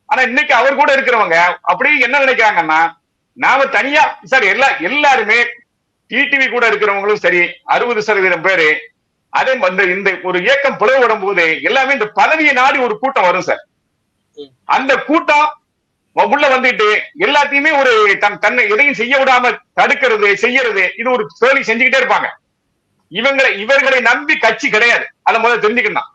ஆனா இன்னைக்கு அவர் கூட இருக்கிறவங்க அப்படி என்ன நினைக்கிறாங்கன்னா, நாம தனியா சார் எல்லாருமே டிடிவி கூட இருக்கிறவங்களும் சரி 60% பேரு அதே இந்த ஒரு இயக்கம் பிளவுபடும் போது எல்லாமே இந்த பதவியை நாடி ஒரு கூட்டம் வரும் சார். அந்த கூட்டம் உள்ள வந்துட்டு எல்லாத்தையுமே ஒரு தன்னை எதையும் செய்ய விடாம தடுக்கிறது செய்யறது இது ஒரு வேலை செஞ்சுக்கிட்டே இருப்பாங்க. இவர்களை நம்பி கட்சி கிடையாது. அதை முதல்ல தெரிஞ்சுக்கணும்.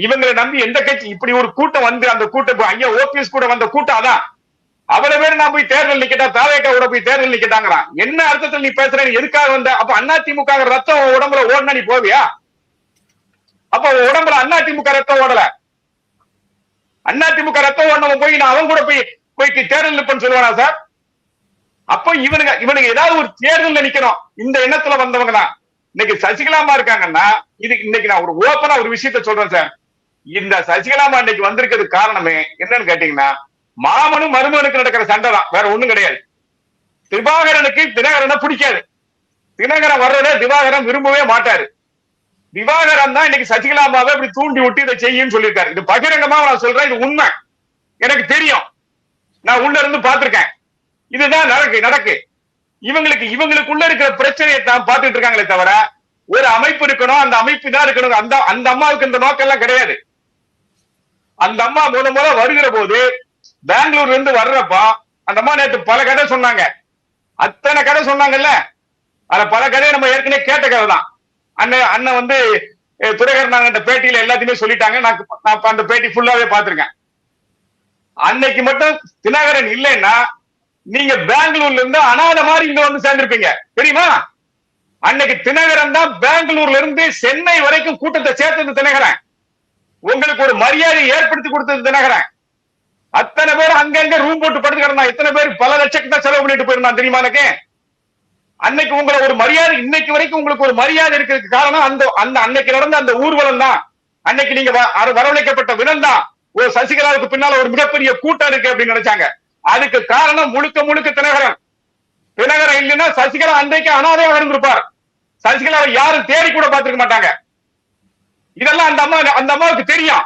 இவங்களை நம்பி எந்த கட்சி இப்படி ஒரு கூட்டம் வந்து அந்த கூட்டம் ஐயா ஓபிஎஸ் கூட வந்த கூட்டம் அதான் அவ்வளவு பேர் நான் போய் தேர்தல் நிக்கட்டா தாவேக்கா கூட போய் தேர்தல் நிக்கட்டாங்கிறான். என்ன அர்த்தத்தில் நீ பேசுற எதுக்காக வந்த? அப்ப அதிமுக ரத்தம் உடம்புல ஓடனா நீ போவியா? அப்ப உடம்புல அதிமுக ரத்தம் ஓடல. அதிமுக ரத்தம் ஓடனவன் போய் நான் அவன் கூட போய் தேர்தல் நிற்பன்னு சொல்லுவானா சார்? அப்ப இவனுக்கு ஏதாவது ஒரு தேர்தல் நிக்கணும். இந்த எண்ணத்துல வந்தவங்க தான் இன்னைக்கு சசிகலாமா இருக்காங்கன்னா இது இன்னைக்கு நான் ஒரு ஓப்பனா ஒரு விஷயத்த சொல்றேன் சார். இந்த சசிகலாமா இன்னைக்கு வந்திருக்கிறது காரணமே என்னன்னு கேட்டீங்கன்னா மாமனும் மருமகனுக்கு நடக்கிற சண்டை தான், வேற ஒண்ணும் கிடையாது. தினகரனை பிடிக்காது. தினகரன் வர்றதை திவாகரன் விரும்பவே மாட்டாரு. திவாகரன் தான் இன்னைக்கு சசிகலாமாவை இப்படி தூண்டி விட்டு இதை செய்யுன்னு சொல்லியிருக்காரு. இது பகிரங்கமா நான் சொல்றேன், இது உண்மை, எனக்கு தெரியும், நான் உள்ள இருந்து பார்த்திருக்கேன். இதுதான் நடக்கு. இவங்களுக்குள்ள இருக்கிற பிரச்சனையை தான் பார்த்துட்டு இருக்காங்களே தவிர ஒரு அமைப்பு இருக்கணும், அந்த அமைப்பு தான் இருக்கணும். அந்த அம்மாவுக்கு இந்த நோக்கம் எல்லாம் கிடையாது. அந்த அம்மா முத வருகிற போது பெங்களூர்ல இருந்து வர்றப்ப அந்த அம்மா நேற்று பல கதை சொன்னாங்க. அத்தனை கதை சொன்னாங்கல்ல, அதுல பல கதையை நம்ம ஏற்கனவே கேட்ட கதை தான். அண்ணன் வந்து துரைகரன் பேட்டியில எல்லாத்தையுமே சொல்லிட்டாங்க. நான் அந்த பேட்டி ஃபுல்லாவே பார்த்திருக்கேன். அன்னைக்கு மட்டும் தினகரன் இல்லைன்னா நீங்க பெங்களூர்ல இருந்து அனாத மாதிரி இங்க வந்து சேர்ந்திருப்பீங்க தெரியுமா? அன்னைக்கு தினகரன் தான் பெங்களூர்ல இருந்து சென்னை வரைக்கும் கூட்டத்தை சேர்த்தது தினகரன். உங்களுக்கு ஒரு மரியாதை ஏற்படுத்தி கொடுத்தது தினகரன். அத்தனை பேர் அங்கங்க ரூம் போட்டு படுத்துக்கிறா. எத்தனை பேர் பல லட்சத்தை செலவு பண்ணிட்டு போயிருந்தான் தெரியுமா? எனக்கு அன்னைக்கு உங்களை ஒரு மரியாதை, இன்னைக்கு வரைக்கும் உங்களுக்கு ஒரு மரியாதை இருக்கிறதுக்கு காரணம் அந்த அன்னைக்கு நடந்த அந்த ஊர்வலம் தான். அன்னைக்கு நீங்க வரவழைக்கப்பட்ட வினம் தான். ஒரு சசிகலாவுக்கு பின்னால ஒரு மிகப்பெரிய கூட்டம் இருக்கு அப்படின்னு நினைச்சாங்க. அதுக்கு காரணம் முழுக்க தினகரன். தினகரன் இல்லைன்னா சசிகலா அன்றைக்கு அனாதையாக இருந்திருப்பார். சசிகலாவை யாரும் தேடி கூட பார்த்திருக்க மாட்டாங்க. இதெல்லாம் அந்த அம்மாவுக்கு தெரியும்.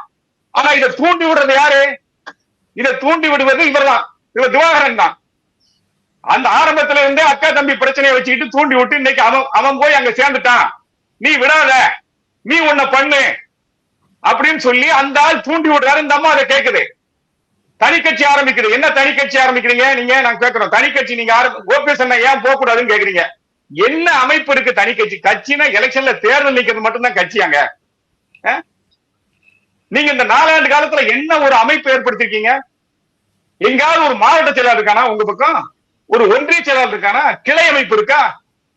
ஆனா இதை தூண்டி விடுறது யாரு? இதை தூண்டி விடுவது இவர்தான், இவர் திவாகரன் தான். அந்த ஆரம்பத்துல இருந்தே அக்கா தம்பி பிரச்சனையை வச்சுக்கிட்டு தூண்டி விட்டு இன்னைக்கு அவன் போய் அங்க சேர்ந்துட்டான், நீ விடாத, நீ உன்னை பண்ணு அப்படின்னு சொல்லி அந்த ஆள் தூண்டி விடுறாரு. இந்த அம்மா அதை கேட்குது. தனி கட்சி ஆரம்பிக்குது. என்ன தனி கட்சி ஆரம்பிக்கிறீங்க நீங்க? நாங்க கேட்கிறோம். தனி கட்சி நீங்க ஓபிஎஸ் ஏன் போக கூடாதுன்னு கேக்குறீங்க. என்ன அமைப்பு இருக்கு தனி கட்சி? கட்சினா எலெக்ஷன்ல தேர்தல் நிக்கிறது மட்டும்தான் கட்சியாங்க. நீங்க இந்த 4 ஆண்டு காலத்துல என்ன ஒரு அமைப்பு ஏற்படுத்திருக்கீங்க? எங்காவது ஒரு மாவட்ட செயலாளர் இருக்கானா? உங்க பக்கம் ஒரு ஒன்றிய செயலாளர் இருக்கானா? கிளை அமைப்பு இருக்கா?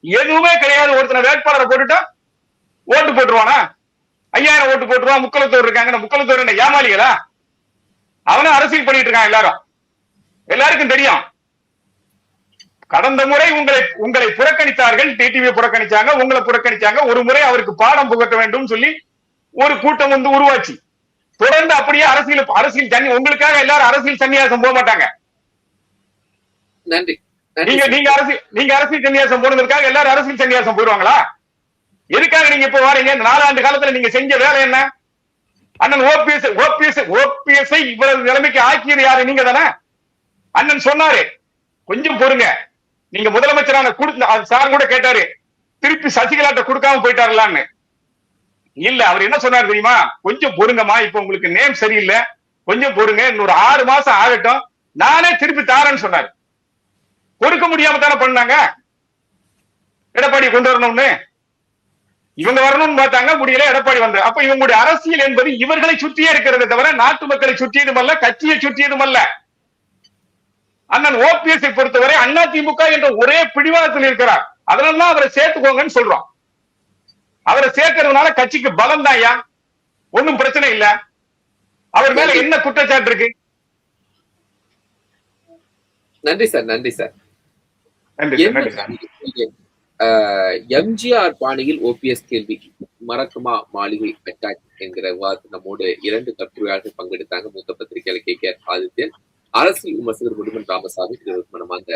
எதுவுமே கிடையாது. ஒருத்தனை வேட்பாளரை போட்டுட்டா ஓட்டு போட்டுருவானா? 5000 ஓட்டு போட்டுருவான். முக்களத்தூர் இருக்காங்க. முக்களத்தூர் என்ன ஏமாளிகளா? அவனும் அரசியல் பண்ணிட்டு இருக்கான். எல்லாருக்கும் தெரியும். கடந்த முறை உங்களை புறக்கணித்தார்கள். டிடிவி புறக்கணிச்சாங்க, உங்களை புறக்கணிச்சாங்க. ஒரு முறை அவருக்கு பாடம் புகட்ட வேண்டும் சொல்லி ஒரு கூட்டம் வந்து உருவாச்சு. தொடர்ந்து அப்படியே அரசியல் உங்களுக்காக எல்லாரும் அரசியல் சன்னியாசம் போக மாட்டாங்க. நன்றி. நீங்க அரசியல் சன்னியாசம் போனதுக்காக எல்லாரும் அரசியல் சன்னியாசம் போயிடுவாங்களா? எதுக்காக நீங்க இப்ப வாரீங்க? 4 ஆண்டு காலத்துல நீங்க செஞ்ச வேலை என்ன? அண்ணன் ஓபிஎஸ் இவ்வளவு நிலைமைக்கு ஆக்கியது யாரு? நீங்க தானே. அண்ணன் சொன்னாரு கொஞ்சம் பொறுங்க, நீங்க முதலமைச்சரான சார் கூட கேட்டாரு, திருப்பி சசிகலாட்ட கொடுக்காம போயிட்டாருலான்னு. இல்ல, அவர் என்ன சொன்னாரு தெரியுமா? கொஞ்சம் பொறுங்கம்மா, இப்ப உங்களுக்கு நேம் சரியில்லை, கொஞ்சம் பொறுங்க, இன்னொரு 6 மாசம் ஆகட்டும், நானே திருப்பி தாரேன்னு சொன்னாரு. கொடுக்க முடியாம தானே பண்ணாங்க. எடப்பாடி கொண்டு வரணும்னு இவங்க வரணும்னு பார்த்தாங்க, முடியல, எடப்பாடி வந்தார். அப்ப இவங்களுடைய அரசியல் என்பது இவர்களை சுற்றியே இருக்கிறது தவிர நாட்டு மக்களை சுற்றியதும் அல்ல, கட்சியை சுற்றியதும் அல்ல. அண்ணன் ஓபிஎஸ் பொறுத்தவரை அதிமுக என்ற ஒரே பிடிவாதத்தில் இருக்கிறார். அதனாலதான் அவரை சேர்த்துக்கோங்கன்னு சொல்றோம். அவரை சேர்க்கிறதுனால கட்சிக்கு பலம் தான். ஐயா, ஒன்னும் பிரச்சனை இல்ல. அவர் மேல என்ன குற்றச்சாட்டு இருக்கு? நன்றி சார். நன்றி சார். எம்ஜிஆர் பாணியில் ஓபிஎஸ் கேள்வி, மறக்குமா மாளிகை அட்டாக் என்கிற விவாதத்தில் நம்மோடு 2 கட்டுரையாளர்கள் பங்கெடுத்தாங்க. மூத்த பத்திரிகையாளர் KK ஆதித்யன், அரசியல் விமர்சகர் முடுமன் ராமசாமி, மனமார்ந்த